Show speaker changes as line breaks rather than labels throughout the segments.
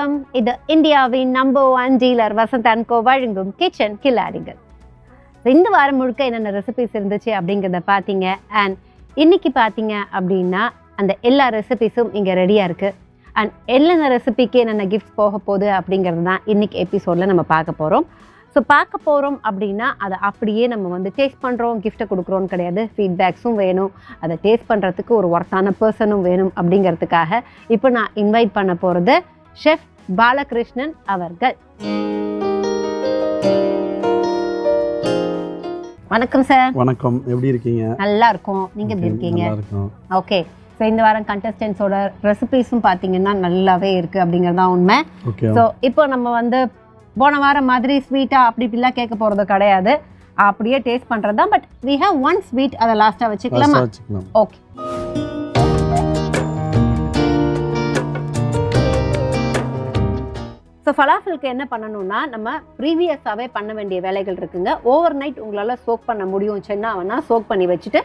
வணக்கம். இது இந்தியாவின் நம்பர் 1 டீலர் வசந்த் அண்ட் கோ வழங்கும் கிச்சன் கில்லாடிகள். இந்த வாரம் முழுக்க என்னென்ன ரெசிபிஸ் இருந்துச்சு அப்படிங்கிறத பார்த்தீங்க. அண்ட் இன்னைக்கு பார்த்தீங்க அப்படின்னா அந்த எல்லா ரெசிபிஸும் இங்கே ரெடியாக இருக்குது. அண்ட் என்னென்ன ரெசிபிக்கு என்னென்ன கிஃப்ட்ஸ் போக போகுது அப்படிங்கிறது தான் இன்றைக்கி எபிசோடில் நம்ம பார்க்க போகிறோம். ஸோ பார்க்க போகிறோம் அப்படின்னா அதை அப்படியே நம்ம டேஸ்ட் பண்ணுறோம், கிஃப்ட்டை கொடுக்குறோன்னு கிடையாது. ஃபீட்பேக்ஸும் வேணும், அதை டேஸ்ட் பண்ணுறதுக்கு ஒரு ஒர்த்தான பர்சனும் வேணும். அப்படிங்கிறதுக்காக இப்போ நான் இன்வைட் பண்ண போகிறது ஷெஃப் பாலகிருஷ்ணன் அவர்கள். வணக்கம் சார்.
வணக்கம், எப்படி இருக்கீங்க?
நல்லா இருக்கும், நீங்கள் எப்படி இருக்கீங்க? ஓகே. ஸோ இந்த வாரம் கண்டஸ்டன்ஸோட ரெசிபிஸும் பார்த்தீங்கன்னா நல்லாவே இருக்குது அப்படிங்கிறது தான் உண்மை. ஸோ இப்போ நம்ம போன வாரம் மாதிரி ஸ்வீட்டாக அப்படி இப்படிலாம் கேட்க போகிறது கிடையாது, அப்படியே டேஸ்ட் பண்ணுறது தான். But we have one sweet, அதை லாஸ்ட்டாக வச்சுக்கலாமா? ஓகே. ஸோ ஃபலாஃபலுக்கு என்ன பண்ணணும்னா, நம்ம ப்ரீவியஸாகவே பண்ண வேண்டிய வேலைகள் இருக்குங்க. ஓவர் நைட் உங்களால் சோக் பண்ண முடியும், சென்னாவனா சோக் பண்ணி வச்சுட்டு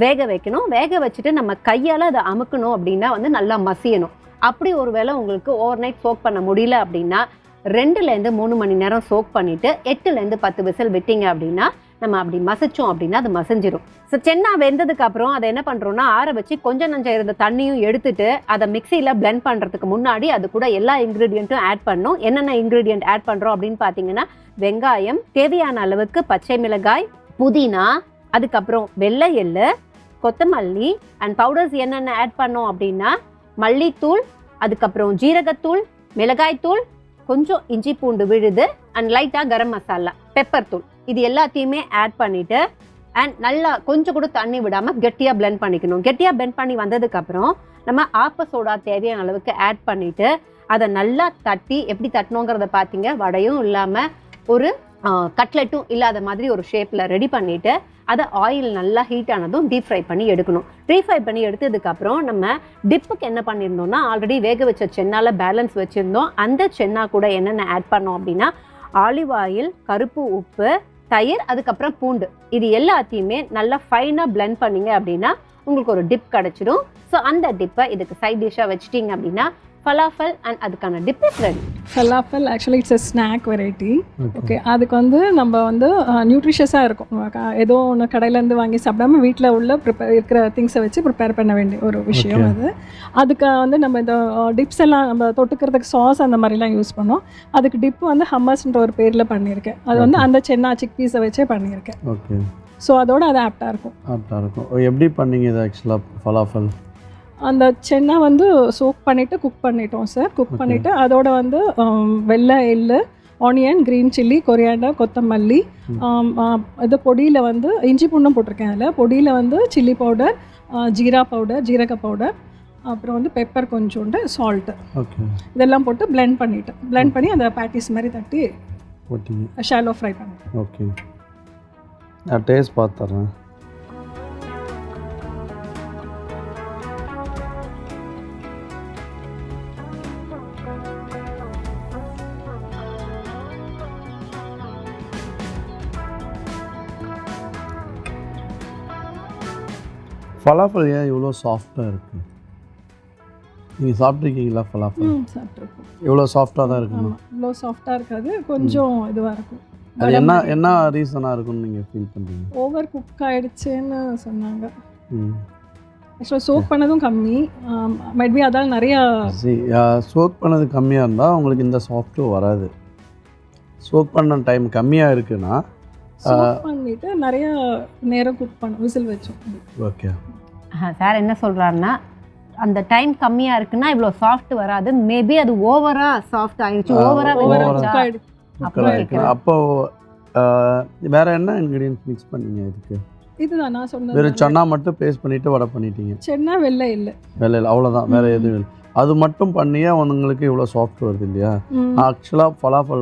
வேக வைக்கணும். வேக வச்சுட்டு நம்ம கையால் அதை அமுக்கணும் அப்படின்னா நல்லா மசியணும். அப்படி ஒரு வேளை உங்களுக்கு ஓவர் நைட் சோக் பண்ண முடியல அப்படின்னா 2லேருந்து 3 மணி நேரம் சோக் பண்ணிவிட்டு 8லேருந்து 10 விசில் விட்டீங்க அப்படின்னா நம்ம அப்படி மசிச்சோம் அப்படின்னா அது மசிஞ்சிடும். ஸோ சென்னா வெந்ததுக்கு அப்புறம் அதை என்ன பண்ணுறோம்னா ஆற வச்சு கொஞ்சம் நஞ்சம் இருந்த தண்ணியும் எடுத்துட்டு அதை மிக்சியில் பிளெண்ட் பண்ணுறதுக்கு முன்னாடி அது கூட எல்லா இன்க்ரீடியண்ட்டும் ஆட் பண்ணணும். என்னென்ன இன்க்ரீடியண்ட் ஆட் பண்ணுறோம் அப்படின்னு பார்த்தீங்கன்னா, வெங்காயம், தேவையான அளவுக்கு பச்சை மிளகாய், புதினா, அதுக்கப்புறம் வெள்ளை எள்ளு, கொத்தமல்லி அண்ட் பவுடர்ஸ் என்னென்ன ஆட் பண்ணோம் அப்படின்னா மல்லித்தூள், அதுக்கப்புறம் ஜீரகத்தூள், மிளகாய்த்தூள், கொஞ்சம் இஞ்சி பூண்டு விழுது அண்ட் லைட்டாக கரம் மசாலா, பெப்பர் தூள், இது எல்லாத்தையுமே ஆட் பண்ணிவிட்டு அண்ட் நல்லா கொஞ்சம் கூட தண்ணி விடாமல் கெட்டியாக பிளெண்ட் பண்ணிக்கணும். கெட்டியாக பிளெண்ட் பண்ணி வந்ததுக்கப்புறம் நம்ம ஆப்ப சோடா தேவையான அளவுக்கு ஆட் பண்ணிவிட்டு அதை நல்லா தட்டி, எப்படி தட்டணுங்கிறத பார்த்தீங்க, வடையும் இல்லாமல் ஒரு கட்லெட்டும் இல்லாத மாதிரி ஒரு ஷேப்பில் ரெடி பண்ணிவிட்டு அதை ஆயில் நல்லா ஹீட் ஆனதும் டீப் ஃப்ரை பண்ணி எடுக்கணும். டீப் ஃப்ரை பண்ணி எடுத்ததுக்கப்புறம் நம்ம டிப்புக்கு என்ன பண்ணியிருந்தோம்னா, ஆல்ரெடி வேக வச்ச சென்னால பேலன்ஸ் வச்சுருந்தோம். அந்த சென்னா கூட என்னென்ன ஆட் பண்ணோம் அப்படின்னா ஆலிவ் ஆயில், கருப்பு உப்பு, தயிர், அதுக்கப்புறம் பூண்டு, இது எல்லாத்தையுமே நல்லா ஃபைனாக பிளெண்ட் பண்ணிங்க அப்படின்னா உங்களுக்கு ஒரு டிப் கிடச்சிடும். ஸோ அந்த டிப்பை இதுக்கு சைட் டிஷ்ஷாக வச்சுட்டிங்க அப்படின்னா ஃபலாஃபல் அண்ட் அதுக்கான dip is ready.
Falafel actually it's a snack variety. Okay, அதுக்கு நம்ம நியூட்ரிஷியஸாக இருக்கும். ஏதோ ஒன்று கடையிலேருந்து வாங்கி சாப்பிடாம வீட்டில் உள்ள இருக்கிற திங்ஸை வச்சு ப்ரிப்பேர் பண்ண வேண்டிய ஒரு விஷயம் அது. அதுக்கு நம்ம இந்த டிப்ஸ் எல்லாம் நம்ம தொட்டுக்கிறதுக்கு சாஸ் அந்த மாதிரிலாம் யூஸ் பண்ணோம். அதுக்கு டிப்பு ஹம்மஸ்ன்ற ஒரு பேரில் பண்ணியிருக்கேன். அது அந்த சென்னா சிக் பீஸை வச்சே பண்ணியிருக்கேன்.
ஓகே.
ஸோ அதோட அது ஆப்டாக இருக்கும்.
எப்படி பண்ணீங்க இது ஆக்சுவலாக ஃபலாஃபல்?
அந்த சென்னா சோக் பண்ணிவிட்டு குக் பண்ணிட்டோம் சார். குக் பண்ணிவிட்டு அதோட வெள்ளை எள்ளு, ஆனியன், க்ரீன் சில்லி, கொரியாண்டர், கொத்தமல்லி, இது பொடியில் இஞ்சி பூண்டும் போட்டிருக்கேன். அதில் பொடியில் சில்லி பவுடர், ஜீரா பவுடர், ஜீரக பவுடர், அப்புறம் பெப்பர் கொஞ்சோண்டு, சால்ட்டு, இதெல்லாம் போட்டு பிளெண்ட் பண்ணி அந்த பேட்டிஸ் மாதிரி தட்டி ஷாலோ ஃப்ரை பண்ணிட்டேன்.
ஓகே, நான் டேஸ்ட் பார்த்துறேன். ஃபலாஃபல் ஏன் இவ்வளோ சாஃப்டாக இருக்குது? நீங்கள் சாப்பிட்ருக்கீங்களா ஃபலாஃபல்?
சாப்பிட்ருக்கோம்.
இவ்வளோ சாஃப்டாக தான் இருக்குமா?
இவ்வளோ சாஃப்டாக இருக்காது, கொஞ்சம் இதுவாக இருக்கும்.
அது என்ன ரீசனாக இருக்குன்னு நீங்கள் ஃபீல் பண்ணுறீங்க?
ஓவர் குக் ஆகிடுச்சேன்னு சொன்னாங்க. ஆக்சுவலாக சோக் பண்ணதும் கம்மி, மைட் பி அதால் நிறையா
சோக் பண்ணது கம்மியாக இருந்தால் உங்களுக்கு இந்த சாஃப்ட்டும் வராது. சோக் பண்ண டைம் கம்மியாக இருக்குன்னா
பண்ணிட்டு நிறைய நேரம் குக் பண்ண விசில் வச்சோம்.
ஓகே
சார் என்ன சொல்கிறாருன்னா, அந்த டைம் கம்மியாக இருக்குன்னா இவ்வளோ சாஃப்ட் வராது, மேபி அது ஓவராக சாஃப்ட் ஆகிடுச்சு,
அப்போ வேற என்ன இன்க்ரீடியன்ஸ் மிக்ஸ் பண்ணீங்க இதுக்கு?
இதுதான் நான் சொன்னது.
வெறும் சென்னா மட்டும் பேஸ்ட் பண்ணிவிட்டு வடை பண்ணிட்டீங்க?
சென்னா வெள்ளை இல்லை
அவ்வளோதான், வேறு எதுவும் இல்லை. அது மட்டும் பண்ணியே உங்களுக்கு இவ்வளோ சாஃப்ட் வருது இல்லையா? ஆக்சுவலாக ஃபலாஃபல்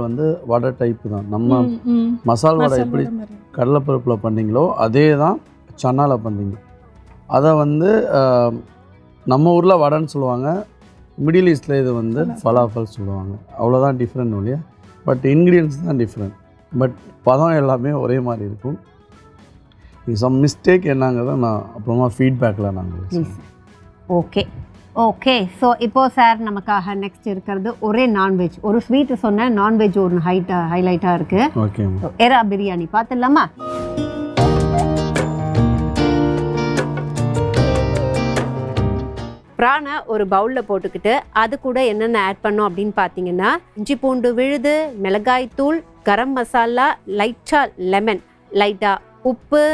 வடை டைப்பு தான். நம்ம மசால் வடை எப்படி கடலைப்பருப்பில் பண்ணீங்களோ அதே தான் சன்னாவில் பண்ணீங்க. அதை நம்ம ஊரில் வடைன்னு சொல்லுவாங்க, மிடில் ஈஸ்டில் இது ஃபலாஃபல் சொல்லுவாங்க. அவ்வளோதான் டிஃப்ரெண்ட் இல்லையா? பட் இன்க்ரீடியன்ஸ் தான் டிஃப்ரெண்ட், பட் பதம் எல்லாமே ஒரே மாதிரி இருக்கும். சம் மிஸ்டேக் என்னங்கிறத நான் அப்புறமா ஃபீட்பேக்கில் நாங்கள்.
ஓகே, ஓகே, ஸோ இப்போ சார் நமக்காக நெக்ஸ்ட் இருக்கிறது ஒரே நான்வெஜ். ஒரு ஸ்வீட் சொன்ன நான்வெஜ் ஒரு ஹைலைட்டாக இருக்குது.
ஓகே,
எறா பிரியாணி பார்த்துடலாமா? ப்ரானை ஒரு பவுலில் போட்டுக்கிட்டு அது கூட என்னென்ன ஆட் பண்ணோம் அப்படின்னு பார்த்தீங்கன்னா, இஞ்சி பூண்டு விழுது, மிளகாய் தூள், கரம் மசாலா, லைட்டாக லெமன், லைட்டாக உப்பு,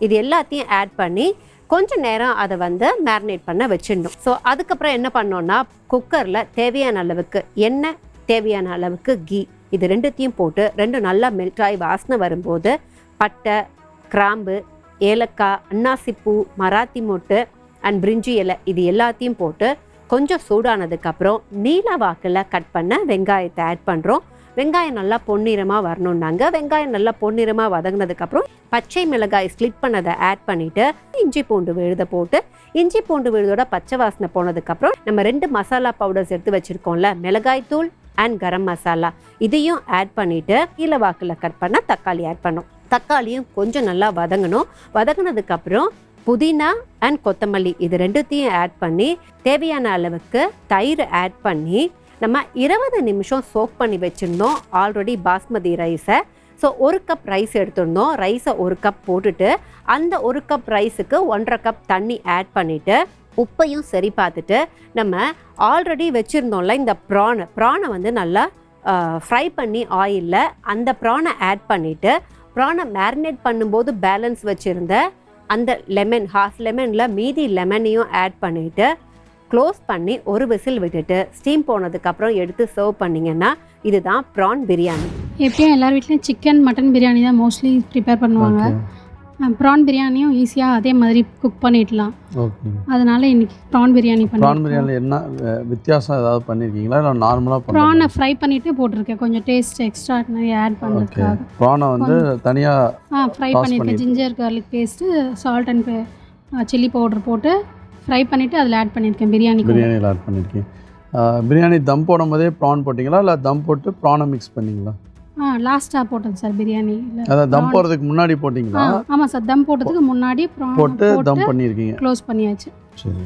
இது எல்லாத்தையும் ஆட் பண்ணி கொஞ்ச நேரம் அதை வந்து மேரினேட் பண்ண வச்சிடணும். ஸோ அதுக்கப்புறம் என்ன பண்ணோன்னா, குக்கரில் தேவையான அளவுக்கு எண்ணெய், தேவையான அளவுக்கு கீ, இது ரெண்டுத்தையும் போட்டு ரெண்டும் நல்லா மெல்ட் ஆகி வாசனை வரும்போது பட்டை, கிராம்பு, ஏலக்காய், அன்னாசிப்பூ, மராத்தி மொட்டு அண்ட் பிரிஞ்சி இலை, இது எல்லாத்தையும் போட்டு கொஞ்சம் சூடானதுக்கப்புறம் நீல வாக்கில் கட் பண்ண வெங்காயத்தை ஆட் பண்ணுறோம். வெங்காயம் நல்லா பொன்னிறமாக வரணுன்னாங்க. வெங்காயம் நல்லா பொன்னிறமாக வதங்கினதுக்கப்புறம் பச்சை மிளகாய் ஸ்லிட் பண்ணதை ஆட் பண்ணிவிட்டு இஞ்சி பூண்டு விழுதை போட்டு இஞ்சி பூண்டு விழுதோட பச்சை வாசனை போனதுக்கப்புறம் நம்ம 2 மசாலா பவுடர்ஸ் எடுத்து வச்சுருக்கோம்ல, மிளகாய் தூள் அண்ட் கரம் மசாலா, இதையும் ஆட் பண்ணிவிட்டு கீழே வாக்கில் கட் பண்ண தக்காளி ஆட் பண்ணோம். தக்காளியும் கொஞ்சம் நல்லா வதங்கணும். வதங்கினதுக்கப்புறம் புதினா அண்ட் கொத்தமல்லி, இது ரெண்டுத்தையும் ஆட் பண்ணி தேவையான அளவுக்கு தயிர் ஆட் பண்ணி நம்ம 20 நிமிஷம் சோக் பண்ணி வச்சுருந்தோம் ஆல்ரெடி பாஸ்மதி ரைஸை. ஸோ 1 கப் ரைஸ் எடுத்துருந்தோம். ரைஸை 1 கப் போட்டுட்டு அந்த 1 கப் ரைஸுக்கு 1.5 கப் தண்ணி ஆட் பண்ணிவிட்டு உப்பையும் சரி பார்த்துட்டு நம்ம ஆல்ரெடி வச்சுருந்தோம்ல இந்த ப்ரானை வந்து நல்லா ஃப்ரை பண்ணி ஆயிலில் அந்த ப்ரானை ஆட் பண்ணிவிட்டு ப்ரானை மேரினேட் பண்ணும்போது பேலன்ஸ் வச்சுருந்த அந்த லெமன், ஹாஃப் லெமனில் மீதி லெமனையும் ஆட் பண்ணிவிட்டு க்ளோஸ் பண்ணி ஒரு விசில் விட்டுட்டு ஸ்டீம் போனதுக்கப்புறம் எடுத்து சர்வ் பண்ணிங்கன்னா இதுதான் ப்ரான் பிரியாணி.
எப்பயும் எல்லார் வீட்லேயும் சிக்கன், மட்டன் பிரியாணி தான் மோஸ்ட்லி ப்ரிப்பேர் பண்ணுவாங்க. ப்ரான் பிரியாணியும் ஈஸியாக அதே மாதிரி குக் பண்ணிடலாம். அதனால இன்னைக்கு ப்ரான் பிரியாணி பண்ணி.
ப்ரான் பிரியாணியில் என்ன வித்தியாசம் ஏதாவது பண்ணியிருக்கீங்களா இல்லை நார்மலாக?
ப்ரானை ஃப்ரை பண்ணிவிட்டு போட்டிருக்கேன், கொஞ்சம் டேஸ்ட் எக்ஸ்ட்ரா நிறைய ஆட் பண்ணுறதுக்காக.
ப்ரானை வந்து தனியாக
ஃப்ரை பண்ணியிருக்கேன். Ginger garlic paste, salt and chilli powder போட்டு ஃப்ரை பண்ணிவிட்டு அதில் ஆட் பண்ணியிருக்கேன். பிரியாணியில்
ஆட் பண்ணியிருக்கேன். பிரியாணி தம் போடும் போதே ப்ரான் போட்டிங்களா இல்லை தம் போட்டு ப்ரானை மிக்ஸ் பண்ணிங்களா?
லாஸ்ட்டாக போட்டேன் சார் பிரியாணி.
அதான் தம் போடுறதுக்கு முன்னாடி போட்டிங்களா?
ஆமாம் சார், தம் போட்டதுக்கு முன்னாடி ப்ரான்
போட்டு தம் பண்ணியிருக்கீங்க.
க்ளோஸ் பண்ணியாச்சு.
சரி.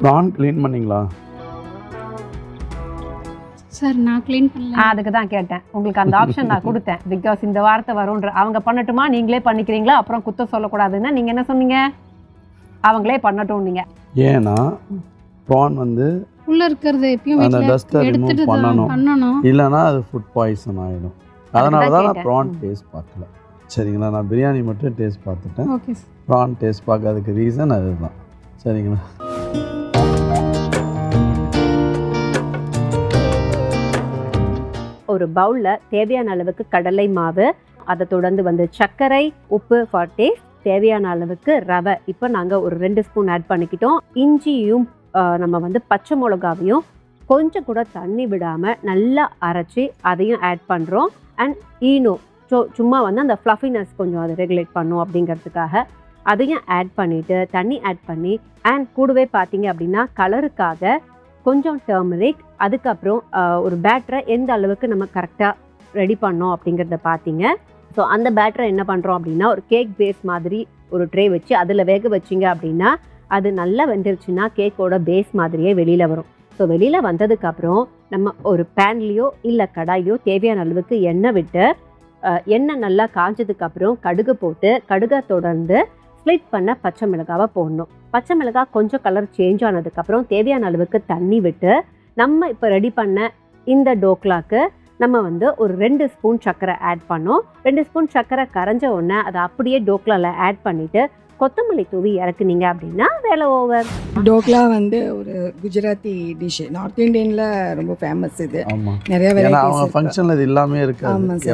ப்ரான் க்ளீன் பண்ணிங்களா
சார்? நான் க்ளீன் பண்ணல.
அதுக்கு தான் கேட்டேன். உங்களுக்கு அந்த ஆப்ஷன் நான் கொடுத்தேன். பிகாஸ் இந்த வார்த்தை வரும்ன்ற. அவங்க பண்ணட்டுமா நீங்களே பண்ணிக்கிறீங்களா, அப்புறம் குத்த சொல்லக்கூடாதுன்னா நீங்கள் என்ன சொன்னீங்க? அவங்களே பண்ணட்டும் நீங்கள்.
ஏன்னா ப்ரான் வந்து
உள்ள இருக்கிறது எப்பயும்
அந்த டஸ்ட்டை ரிமூவ் பண்ணணும், இல்லைன்னா அது ஃபுட் பாய்சன் ஆகிடும். அதனால தான் நான் ப்ரான் டேஸ்ட் பார்க்கல. சரிங்களா? நான் பிரியாணி மட்டும் டேஸ்ட் பார்த்துட்டேன்.
ஓகே.
ப்ரான் டேஸ்ட் பார்க்கறதுக்கு ரீசன் அதுதான். சரிங்களா?
ஒரு பவுலில் தேவையான அளவுக்கு கடலை மாவு, அதை தொடர்ந்து வந்து சர்க்கரை, உப்பு ஃபார் டேஸ்ட், தேவையான அளவுக்கு ரவை. இப்போ நாங்கள் ஒரு 2 ஸ்பூன் ஆட் பண்ணிக்கிட்டோம். இஞ்சியும் நம்ம வந்து பச்சை மிளகாவையும் கொஞ்சம் கூட தண்ணி விடாமல் நல்லா அரைச்சி அதையும் ஆட் பண்ணுறோம். அண்ட் ஈனோ சும்மா வந்து அந்த ஃப்ளஃபினஸ் கொஞ்சம் அதை ரெகுலேட் பண்ணும் அப்படிங்கிறதுக்காக அதையும் ஆட் பண்ணிவிட்டு தண்ணி ஆட் பண்ணி அண்ட் கூடவே பார்த்தீங்க அப்படின்னா கலருக்காக கொஞ்சம் டர்மரிக், அதுக்கப்புறம் ஒரு பேட்டரை எந்த அளவுக்கு நம்ம கரெக்டாக ரெடி பண்ணோம் அப்படிங்கிறத பார்த்தீங்க. ஸோ அந்த பேட்டரை என்ன பண்ணுறோம் அப்படின்னா ஒரு கேக் பேஸ் மாதிரி ஒரு ட்ரே வச்சு அதில் வேக வச்சிங்க அப்படின்னா அது நல்லா வெந்துருச்சுன்னா கேக்கோட பேஸ் மாதிரியே வெளியில் வரும். ஸோ வெளியில் வந்ததுக்கப்புறம் நம்ம ஒரு பேன்லேயோ இல்லை கடாயிலையோ தேவையான அளவுக்கு எண்ணெய் விட்டு எண்ணெய் நல்லா காஞ்சதுக்கப்புறம் கடுகு போட்டு கடுகை தொடர்ந்து ஸ்ப்ளிட் பண்ண பச்சை மிளகாவை போடணும். பச்சை மிளகாய் கொஞ்சம் கலர் சேஞ்ச் ஆனதுக்கப்புறம் தேவையான அளவுக்கு தண்ணி விட்டு நம்ம இப்போ ரெடி பண்ண இந்த டோக்லாக்கு நம்ம வந்து ஒரு 2 ஸ்பூன் சர்க்கரை ஆட் பண்ணோம். 2 ஸ்பூன் சர்க்கரை கரைஞ்ச உடனே அதை அப்படியே டோக்லாவில் ஆட் பண்ணிவிட்டு கொத்தமல்லி தூவி இறக்குனீங்க அப்படின்னா வேலை ஓவர்.
டோக்லா வந்து ஒரு குஜராத்தி டிஷ், நார்த் இந்தியன்ல ரொம்ப ஃபேமஸ். இது நிறைய
வெரைட்டிஸ் ஃபங்க்ஷன்ல இது எல்லாமே இருக்கு.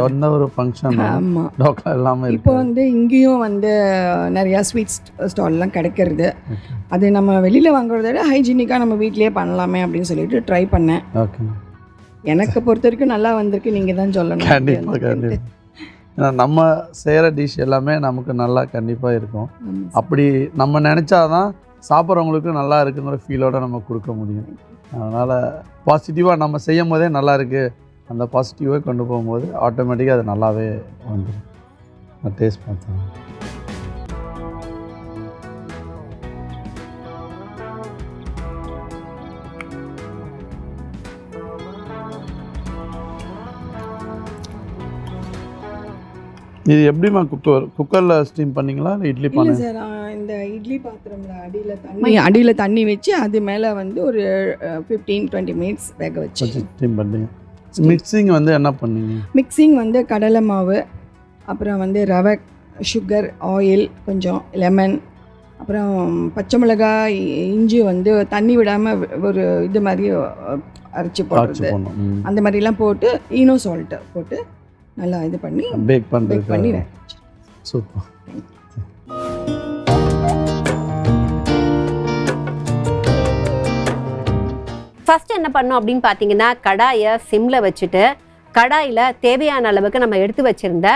எந்த ஒரு ஃபங்க்ஷன்
ஆமா
டோக்லா எல்லாமே இருக்கு.
இப்போ வந்து இங்கேயும் வந்து நிறைய ஸ்வீட் ஸ்டால்லாம் கிடைக்கிறது. அது நம்ம வெளியில வாங்குறத விட ஹைஜீனிக்கா நம்ம வீட்லயே பண்ணலாமே அப்படின்னு சொல்லிட்டு ட்ரை பண்ணேன். எனக்கு பொறுத்த வரைக்கும் நல்லா வந்திருக்கு. நீங்க தான் சொல்லணும்.
கண்டிப்பா. ஏன்னா நம்ம செய்கிற டிஷ் எல்லாமே நமக்கு நல்லா கண்டிப்பாக இருக்கும். அப்படி நம்ம நினச்சாதான் சாப்பிட்றவங்களுக்கு நல்லா இருக்குங்கிற ஃபீலோடு நம்ம கொடுக்க முடியும். அதனால் பாசிட்டிவாக நம்ம செய்யும் போதே நல்லா இருக்குது அந்த பாசிட்டிவாக கொண்டு போகும்போது ஆட்டோமேட்டிக்காக அது நல்லாவே வந்துடும். நான் டேஸ்ட் பார்த்தேன். இது எப்படிமா குக்கரில் ஸ்டீம் பண்ணிங்களா இல்லை இட்லி
இல்லை
பானை?
சார், இந்த இட்லி பாத்திரம்ல அடியில் தண்ணி வச்சு அது மேலே வந்து ஒரு 15-20 மினிட்ஸ் வேக வச்சு
ஸ்டீம் பண்ணீங்க. மிக்சிங் வந்து என்ன பண்ணீங்க?
மிக்சிங் வந்து கடலை மாவு, அப்புறம் வந்து ரவை, சுகர், ஆயில், கொஞ்சம் லெமன், அப்புறம் பச்சை மிளகாய், இஞ்சி வந்து தண்ணி விடாமல் ஒரு இது மாதிரி அரைச்சி போடுறது, அந்த மாதிரிலாம் போட்டு ஈனோ சால்ட்டு போட்டு நல்லா இது பண்ணி
பேக் பண்ணி சூப்பர்.
ஃபர்ஸ்ட் என்ன பண்ணோம் அப்படின்னு பார்த்தீங்கன்னா, கடாயை சிம்மில் வச்சுட்டு கடாயில் தேவையான அளவுக்கு நம்ம எடுத்து வச்சுருந்த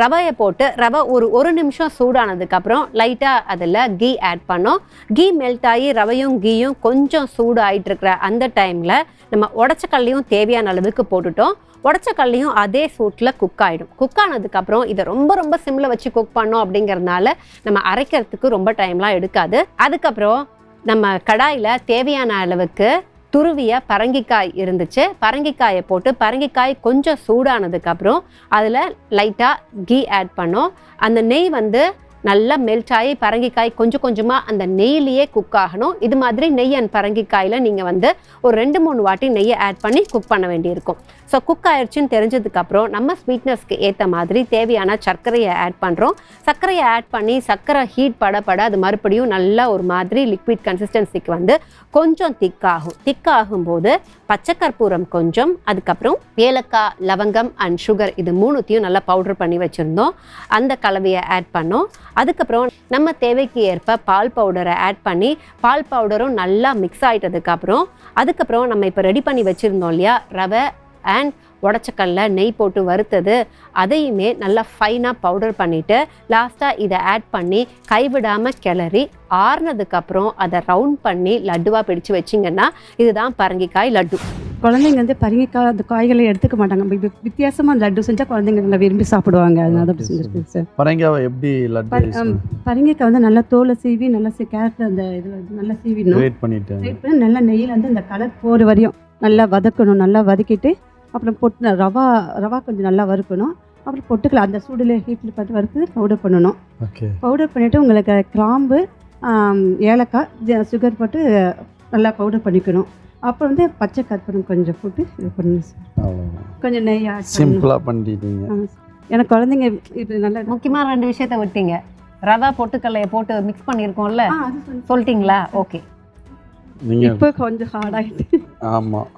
ரவையை போட்டு ரவை ஒரு நிமிஷம் சூடானதுக்கப்புறம் லைட்டாக அதில் கீ ஆட் பண்ணோம். கீ மெல்ட் ஆகி ரவையும் கீயும் கொஞ்சம் சூடு ஆகிட்டு இருக்கிற அந்த டைமில் நம்ம உடச்ச கல்லையும் தேவையான அளவுக்கு போட்டுட்டோம். உடச்ச கல்லையும் அதே சூட்டில் குக் ஆகிடும். குக் ஆனதுக்கப்புறம் இதை ரொம்ப சிம்மில் வச்சு குக் பண்ணோம் அப்படிங்கிறதுனால நம்ம அரைக்கிறதுக்கு ரொம்ப டைம்லாம் எடுக்காது. அதுக்கப்புறம் நம்ம கடாயில் தேவையான அளவுக்கு துருவிய பரங்கிக்காய் இருந்துச்சு. பரங்கிக்காயை போட்டு பரங்கிக்காய் கொஞ்சம் சூடானதுக்கப்புறம் அதில் லைட்டாக கீ ஆட் பண்ணோம். அந்த நெய் வந்து நல்லா மெல்ட் ஆகி பரங்கிக்காய் கொஞ்சம் கொஞ்சமாக அந்த நெய்லேயே குக் ஆகணும். இது மாதிரி நெய் அண்ட் பரங்கிக்காயில் நீங்கள் வந்து ஒரு 2-3 வாட்டி நெய்யை ஆட் பண்ணி குக் பண்ண வேண்டியிருக்கும். ஸோ குக் ஆயிடுச்சுன்னு தெரிஞ்சதுக்கப்புறம் நம்ம ஸ்வீட்னஸ்க்கு ஏற்ற மாதிரி தேவையான சர்க்கரையை ஆட் பண்ணுறோம். சர்க்கரையை ஆட் பண்ணி சர்க்கரை ஹீட் பட அது மறுபடியும் நல்லா ஒரு மாதிரி லிக்விட் கன்சிஸ்டன்சிக்கு வந்து கொஞ்சம் திக்காகும்போது பச்சை கற்பூரம் கொஞ்சம், அதுக்கப்புறம் ஏலக்காய், லவங்கம் அண்ட் சுகர், இது 3த்தையும் நல்லா பவுடர் பண்ணி வச்சுருந்தோம். அந்த கலவையை ஆட் பண்ணோம். அதுக்கப்புறம் நம்ம தேவைக்கு ஏற்ப பால் பவுடரை ஆட் பண்ணி பால் பவுடரும் நல்லா மிக்ஸ் ஆகிட்டதுக்கப்புறம் அதுக்கப்புறம் நம்ம இப்போ ரெடி பண்ணி வச்சுருந்தோம் இல்லையா ரவை அண்ட் உடச்சக்கல்ல நெய் போட்டு வறுத்தது, அதையுமே நல்லா ஃபைனாக பவுடர் பண்ணிவிட்டு லாஸ்ட்டாக இதை ஆட் பண்ணி கைவிடாமல் கிளறி ஆறுனதுக்கப்புறம் அதை ரவுண்ட் பண்ணி லட்டுவாக பிடிச்சு வச்சிங்கன்னா இதுதான் பரங்கிக்காய் லட்டு.
குழந்தைங்க வந்து பரங்கிக்காய் அந்த காய்களை எடுத்துக்க மாட்டாங்க. வித்தியாசமாக லட்டு செஞ்சால் குழந்தைங்க நல்லா விரும்பி சாப்பிடுவாங்க. அதனால தான் செஞ்சுருக்கேன் சார்.
பரங்கிக்காவை எப்படி லட்டு?
பரங்கிக்காய் வந்து நல்லா தோலை சீவி நல்லா கேரட் அந்த இதில் நல்லா சீவிடணும். வெயிட் பண்ணி நல்லா நெய்யில் வந்து அந்த கலர் போகிற வரையும் நல்லா வதக்கணும். நல்லா வதக்கிட்டு அப்புறம் பொட்டு ரவா கொஞ்சம் நல்லா வறுக்கணும். அப்புறம் பொட்டுக்கல அந்த சூடில் ஹீட்டில் பார்த்து வறுத்து பவுடர் பண்ணணும். பவுடர் பண்ணிவிட்டு உங்களுக்கு கிராம்பு, ஏலக்காய், சுகர் போட்டு நல்லா பவுடர் பண்ணிக்கணும். அப்புறம் வந்து பச்சை கற்பூரம் கொஞ்சம் போட்டு இது பண்ணணும் சார். கொஞ்சம் நெய்
சிம்பிளாக பண்ணிட்டீங்க.
எனக்கு குழந்தைங்க இது நல்லா
முக்கியமாக 2 விஷயத்த விட்டீங்க. ரவா பொட்டுக்கல்லையை போட்டு மிக்ஸ் பண்ணியிருக்கோம்ல, சொல்லிட்டீங்களா? ஓகே.
இப்போ கொஞ்சம் ஹார்டாகிட்டு.
ஆமாம்,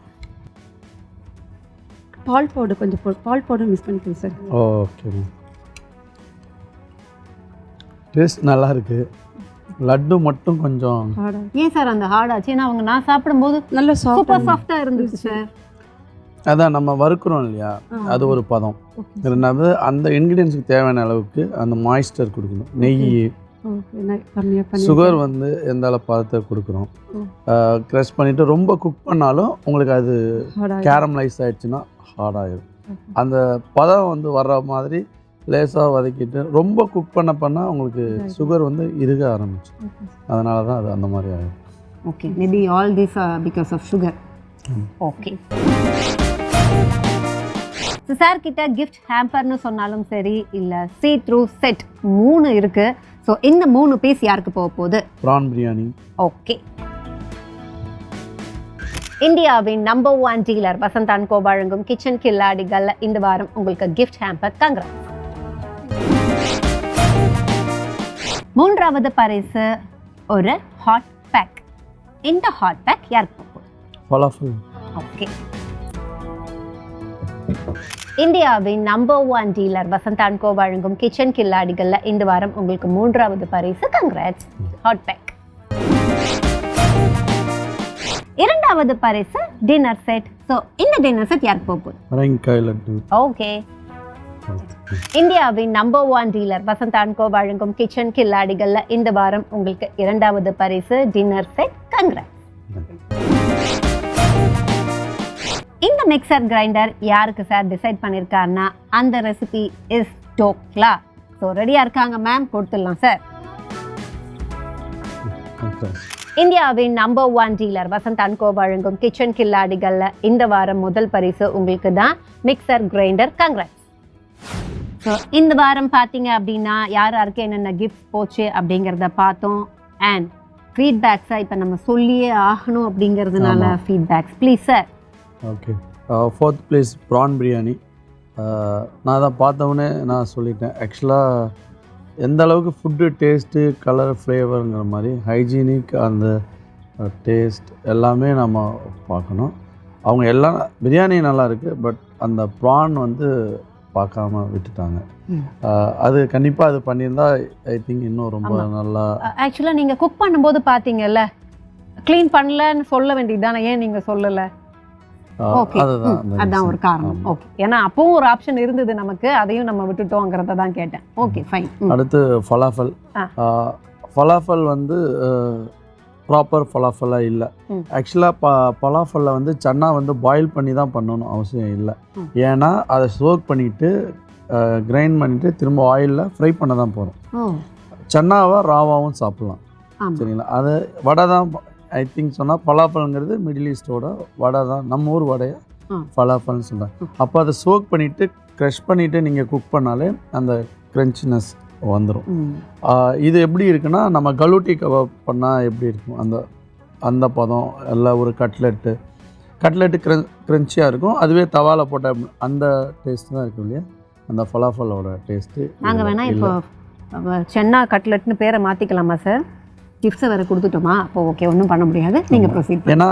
பால் பவுடர் கொஞ்சம் பால் பவுடர் மிக்ஸ் பண்ணிக்கோங்க சார்.
ஓகே, டேஸ்ட் நல்லா இருக்கு. லட்டு மட்டும் கொஞ்சம்
ஏன் சார் அந்த ஹார்ட் ஆச்சு? ஏன்னா நான் சாப்பிடும்போது
நல்லா
சூப்பர் சாஃப்டாக இருந்துச்சு சார்.
அதான் நம்ம வறுக்கிறோம் இல்லையா, அது ஒரு பதம். ரெண்டாவது அந்த இன்க்ரீடியன்ஸுக்கு தேவையான அளவுக்கு அந்த மாய்ஸ்டர் கொடுக்கணும். நெய், சுகர் வந்து எந்த அளவு பதத்தை கொடுக்குறோம். க்ரஷ் பண்ணிவிட்டு ரொம்ப குக் பண்ணாலும் உங்களுக்கு அது கேரமலைஸ் ஆகிடுச்சுன்னா ஹார்டாகிடும். அந்த பதம் வந்து வர்ற மாதிரி லேசாக வதக்கிட்டு ரொம்ப குக் பண்ண உங்களுக்கு சுகர் வந்து இறுக ஆரம்பிச்சு. அதனால தான் அது அந்த மாதிரி ஆகிடும்.
Okay, maybe all this because of sugar. Okay sir கிட்ட கிஃப்ட் ஹேம்பர்னு சொன்னாலும் சரி, இல்லை சீ த்ரூ செட் 3 இருக்கு. ஸோ இந்த 3 பீஸ் யாருக்கு போக போகுது?
ப்ரான் பிரியாணி.
ஓகே, இந்தியாவின் நம்பர் 1 டீலர் வசந்த் அண்ட் கோ வழங்கும் கிச்சன் கில்லாடிகள் இந்த வாரம் உங்களுக்கு கிஃப்ட் ஹேம்பர். கங்க்ராட்ஸ். 3வது பரிசு ஒரு ஹாட் பேக். இந்த ஹாட் பேக் யாருக்கு போகுது?
ஃபலாஃபல்.
ஓகே, இந்தியாவின் நம்பர் 1 டீலர் வசந்த் அண்ட் கோ வழங்கும் கிச்சன் கில்லாடிகள்ல இந்த வாரம் உங்களுக்கு 3வது பரிசு. Congrats, hot pack. 2வது பரிசு டின்னர் செட். ஸோ இந்த டின்னர் செட் யாருக்கு போகுது?
பரங்கிக்காய் லட்டு.
ஓகே, இந்தியாவின் நம்பர் 1 டீலர் வசந்த் அண்ட் கோ வழங்கும் கிச்சன் கில்லாடிகள்ல இந்த வாரம் உங்களுக்கு 2வது பரிசு டின்னர் செட். கங்க்ராட்ஸ். இந்த மிக்சர் கிரைண்டர் யாருக்கு சார் டிசைட் பண்ணியிருக்காருன்னா அந்த ரெசிபி இஸ் டோக்லா. ஸோ ரெடியாக இருக்காங்க மேம், கொடுத்துடலாம் சார். இந்தியாவின் நம்பர் 1 டீலர் வசந்த் அண்ட் கோ வழங்கும் கிச்சன் கில்லாடிகள்ல இந்த வாரம் முதல் பரிசு உங்களுக்கு தான் மிக்சர் கிரைண்டர். கங்க்ராட்ஸ். ஸோ இந்த வாரம் பார்த்தீங்க அப்படின்னா யாருக்கு என்னென்ன கிஃப்ட் போச்சு அப்படிங்கிறத பார்த்தோம். அண்ட் ஃபீட்பேக்ஸாக இப்போ நம்ம சொல்லியே ஆகணும் அப்படிங்கிறதுனால feedbacks please sir.
Okay, 4th place prawn biryani. நான் தான் பார்த்தவொடனே நான் சொல்லிட்டேன். ஆக்சுவலாக எந்த அளவுக்கு ஃபுட்டு டேஸ்ட்டு கலர் ஃப்ளேவருங்கிற மாதிரி ஹைஜீனிக் அந்த டேஸ்ட் எல்லாமே நம்ம பார்க்கணும். அவங்க எல்லாம் பிரியாணி நல்லா இருக்குது, பட் அந்த ப்ரான் வந்து பார்க்காம விட்டுட்டாங்க. அது கண்டிப்பாக அது பண்ணியிருந்தா ஐ திங்க் இன்னும் ரொம்ப நல்லா.
ஆக்சுவலாக நீங்கள் குக் பண்ணும்போது பார்த்தீங்கல்ல, க்ளீன் பண்ணலன்னு சொல்ல வேண்டியது தானே, ஏன் நீங்கள் சொல்லலை? அதான் ஒரு காரணம். ஓகே, ஏன்னா அப்பவும் ஒரு ஆப்ஷன் இருந்தது நமக்கு, அதையும் நம்ம விட்டுட்டோங்கிறத தான் கேட்டேன். Okay fine.
அடுத்து ஃபலாஃபல். ஃபலாஃபல் வந்து ப்ராப்பர் ஃபலாஃபலாக இல்லை. ஆக்சுவலாக ஃபலாஃபலில் வந்து சன்னா வந்து பாயில் பண்ணி தான் பண்ணணும் அவசியம் இல்லை. ஏன்னா அதை சோக் பண்ணிவிட்டு கிரைண்ட் பண்ணிவிட்டு திரும்ப ஆயிலில் ஃப்ரை பண்ண தான் போகிறோம். சன்னாவை ராவாகவும் சாப்பிட்லாம். சரிங்களா? அது வடை தான் ஐ திங்க் சொன்னால் ஃபலாஃபல்ங்கிறது மிடில் ஈஸ்டோட வடை தான். நம்ம ஊர் வடையை ஃபலாஃபல்னு சொல்கிறாங்க. அப்போ அதை சோக் பண்ணிவிட்டு க்ரஷ் பண்ணிவிட்டு நீங்கள் குக் பண்ணாலே அந்த க்ரன்ச்சினஸ் வந்துடும். இது எப்படி இருக்குன்னா, நம்ம கலூட்டி கபாப் பண்ணால் எப்படி இருக்கும் அந்த அந்த பதம் எல்லாம். ஒரு கட்லெட்டு க்ரன்ச்சியாக இருக்கும். அதுவே தவால போட்ட அந்த டேஸ்ட் தான் இருக்கும் இல்லையா, அந்த ஃபலாஃபலோட டேஸ்ட்டு.
நாங்கள் வேணால் இப்போ சென்னா கட்லெட்னு பேரை மாற்றிக்கலாமா சார்? கிஃப்ட்ஸை வேறு கொடுத்துட்டோமா? அப்போ ஓகே, ஒன்றும் பண்ண முடியாது, நீங்கள் ப்ரொசீட்.
ஏன்னா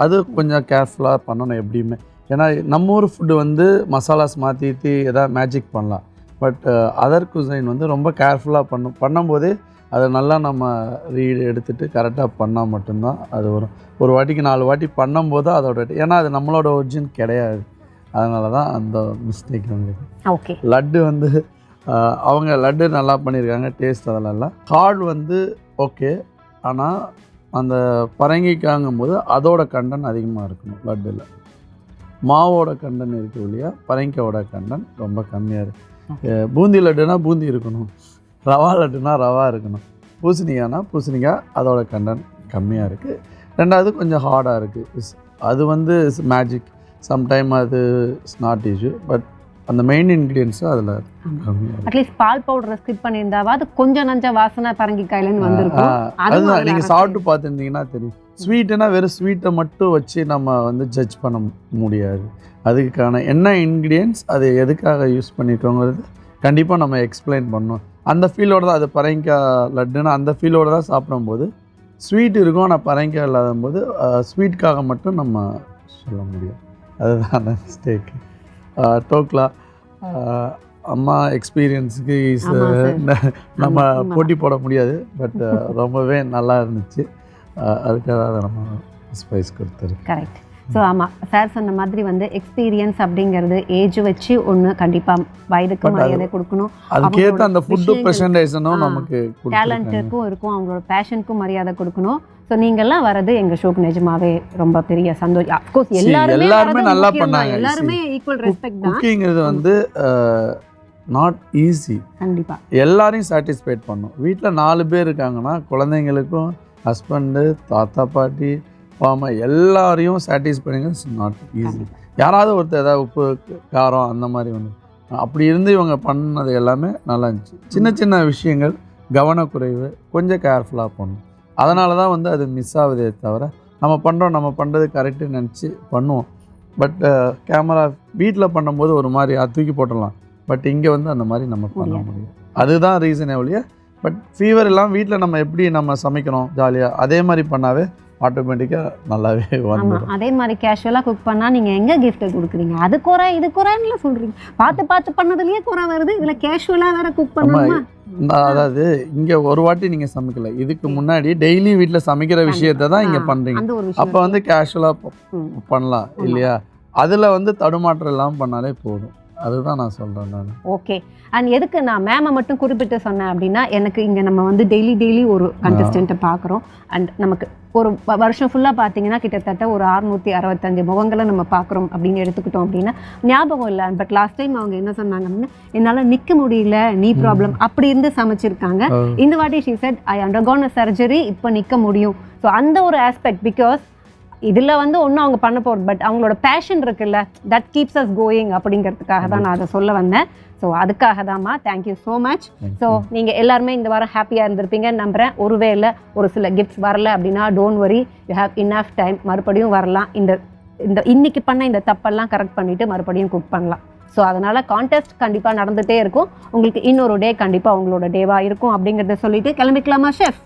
அது கொஞ்சம் கேர்ஃபுல்லாக பண்ணணும் எப்படியுமே. ஏன்னா நம்ம ஊர் ஃபுட்டு வந்து மசாலாஸ் மாற்றிட்டு எதாவது மேஜிக் பண்ணலாம். பட் அதர் குசைன் வந்து ரொம்ப கேர்ஃபுல்லாக பண்ணும்போதே அதை நல்லா நம்ம ரீடு எடுத்துகிட்டு கரெக்டாக பண்ணால் மட்டும்தான் அது வரும். ஒரு வாட்டிக்கு 4 வாட்டி பண்ணும்போது அதோட, ஏன்னா அது நம்மளோட ஒரிஜின் கிடையாது. அதனால தான் அந்த மிஸ்டேக் வந்துருக்கு.
ஓகே,
லட்டு வந்து அவங்க லட்டு நல்லா பண்ணியிருக்காங்க, டேஸ்ட் அதெல்லாம். கார்டு வந்து ஓகே, ஆனால் அந்த பரங்கிக்காங்கும் போது அதோட கண்டன் அதிகமாக இருக்கணும். லட்டில் மாவோட கண்டன் இருக்குது இல்லையா, பரங்கிக்காவோட கண்டன் ரொம்ப கம்மியாக இருக்குது. பூந்தி லட்டுனா பூந்தி இருக்கணும், ரவா லட்டுனா ரவா இருக்கணும், பூசணிக்காய்னா பூசணிக்காய் அதோட கண்டன் கம்மியாக இருக்குது. ரெண்டாவது கொஞ்சம் ஹார்டாக இருக்குது. அது வந்து மேஜிக். சம்டைம் அது இட்ஸ் நாட் இஷ்யூ, பட் அந்த மெயின் இன்க்ரீடியன்ஸும் அதில் கம்மியாக.
அட்லீஸ்ட் பால் பவுடரை ஸ்கிப் பண்ணியிருந்தாவா அது கொஞ்சம் நஞ்ச வாசனை பரங்கிக்காயிலேருந்து வந்திருக்கும்.
அதுதான் நீங்கள் சாப்பிட்டு பார்த்துருந்தீங்கன்னா தெரியும். ஸ்வீட்டுனா வெறும் ஸ்வீட்டை மட்டும் வச்சு நம்ம வந்து ஜட்ஜ் பண்ண முடியாது. அதுக்கான என்ன இன்க்ரீடியன்ஸ், அது எதுக்காக யூஸ் பண்ணிட்டோங்கிறது கண்டிப்பாக நம்ம எக்ஸ்பிளைன் பண்ணணும். அந்த ஃபீலோடு தான் அது பரங்கிக்காய் லட்டுன்னு அந்த ஃபீலோடு தான் சாப்பிடும்போது ஸ்வீட் இருக்கும். ஆனால் பரங்கிக்காய் இல்லாத போது ஸ்வீட்டுக்காக மட்டும் நம்ம சொல்ல முடியும். அதுதான் அந்த மிஸ்டேக்கு. டோக்லா அம்மா எக்ஸ்பீரியன்ஸுக்கு நம்ம போட்டி போட முடியாது. பட் ரொம்பவே நல்லா இருந்துச்சு. அதுக்காக நம்ம ஸ்பைஸ் கொடுத்துரு.
கரெக்ட். ஸோ ஆமாம், சார் சொன்ன மாதிரி வந்து எக்ஸ்பீரியன்ஸ் அப்படிங்கிறது ஏஜ் வச்சு ஒன்று கண்டிப்பாக வயதுக்கு மரியாதை கொடுக்கணும்.
அதுக்கேற்ற அந்த ஃபுட்டு ப்ரெசன்டேஷனும் நமக்கு
டேலண்ட்டுக்கும் இருக்கும், அவங்களோட பேஷனுக்கும் மரியாதை கொடுக்கணும். ஸோ நீங்கள்லாம் வரது எங்கள் ஷோக்கு நிஜமாவே ரொம்ப பெரிய சந்தோஷம். அஃப்கோர்ஸ் எல்லாருமே நல்லா பண்ணாங்க, எல்லாருமே ஈக்குவல் ரெஸ்பெக்ட் தான்.
குக்கிங்கிறது வந்து நாட் ஈஸி.
கண்டிப்பாக
எல்லாரையும் சாட்டிஸ்ஃபைட் பண்ணும். வீட்டில் 4 பேர் இருக்காங்கன்னா குழந்தைங்களுக்கும் ஹஸ்பண்டு தாத்தா பாட்டி பாமா எல்லாரையும் சாட்டிஸ்ஃபைங்க இட்ஸ் நாட் ஈஸி. யாராவது ஒருத்தர் ஏதாவது உப்பு காரம் அந்த மாதிரி ஒன்று அப்படி இருந்து இவங்க பண்ணது எல்லாமே நல்லா இருந்துச்சு. சின்ன சின்ன விஷயங்கள் கவனக்குறைவு, கொஞ்சம் கேர்ஃபுல்லாக பண்ணணும். அதனால தான் வந்து அது மிஸ் ஆகுதே தவிர நம்ம பண்ணுறது கரெக்டுன்னு நினச்சி பண்ணுவோம். பட் கேமரா வீட்டில் பண்ணும்போது ஒரு மாதிரி தூக்கி போட்டுடலாம். பட் இங்கே வந்து அந்த மாதிரி நம்ம பண்ண முடியும். அதுதான் ரீசனே ஒழிய. பட் ஃபீவர் எல்லாம் வீட்டில் நம்ம எப்படி நம்ம சமைக்கிறோம் ஜாலியாக, அதே மாதிரி பண்ணாவே ஆட்டோமேட்டிக்காக நல்லாவே வந்துடும்.
அதே மாதிரி கேஷுவலாக குக் பண்ணால் நீங்கள் எங்கே கிஃப்ட்டை கொடுக்குறீங்க? அது குறை இது குறைன்னு சொல்கிறீங்க. பார்த்து பண்ணதுலேயே குறை வருது, இதில் கேஷுவலாக வேறு குக் பண்ணுமா?
அதாவது இங்கே ஒரு வாட்டி நீங்கள் சமைக்கல, இதுக்கு முன்னாடி டெய்லி வீட்டில் சமைக்கிற விஷயத்தை தான் இங்கே பண்ணுறீங்க. அப்போ வந்து கேஷுவலாக பண்ணலாம் இல்லையா? அதில் வந்து தடுமாற்றம் இல்லாமல் பண்ணாலே போதும். அதுதான் நான் சொல்கிறேன் நான்.
ஓகே. அண்ட் எதுக்கு நான் மேமை மட்டும் குறிப்பிட்டு சொன்னேன் அப்படின்னா, எனக்கு இங்கே நம்ம வந்து டெய்லி ஒரு கண்டஸ்டண்ட்டை பார்க்குறோம். அண்ட் நமக்கு ஒரு வருஷம் ஃபுல்லாக பார்த்தீங்கன்னா கிட்டத்தட்ட ஒரு 665 முகங்களை நம்ம பார்க்குறோம் அப்படின்னு எடுத்துக்கிட்டோம் அப்படின்னா ஞாபகம் இல்லை. பட் லாஸ்ட் டைம் அவங்க என்ன சொன்னாங்க அப்படின்னா, என்னால் நிற்க முடியல, நீ ப்ராப்ளம் அப்படி இருந்து சமைச்சிருக்காங்க. இந்த வாட்டி she said I undergone surgery, இப்போ நிற்க முடியும். ஸோ அந்த ஒரு ஆஸ்பெக்ட், பிகாஸ் இதில் வந்து ஒன்றும் அவங்க பண்ண போகிறது, பட் அவங்களோட பேஷன் இருக்குல்ல, தட் கீப்ஸ் அஸ் கோயிங் அப்படிங்கிறதுக்காக தான் நான் அதை சொல்ல வந்தேன். ஸோ அதுக்காக தான்மா. Thank you so much. ஸோ நீங்கள் எல்லாருமே இந்த வாரம் ஹாப்பியாக இருந்திருப்பீங்கன்னு நம்புகிறேன். ஒருவேளை ஒரு சில கிஃப்ட்ஸ் வரல அப்படின்னா don't worry, you have enough time. மறுபடியும் வரலாம். இந்த இன்னைக்கு பண்ண இந்த தப்பெல்லாம் கரெக்ட் பண்ணிவிட்டு மறுபடியும் குக் பண்ணலாம். ஸோ அதனால் கான்டெஸ்ட் கண்டிப்பாக நடந்துகிட்டே இருக்கும். உங்களுக்கு இன்னொரு டே கண்டிப்பாக உங்களோட டேவாக இருக்கும் அப்படிங்கிறத சொல்லிட்டு கிளம்பிக்கலாமா ஷெஃப்?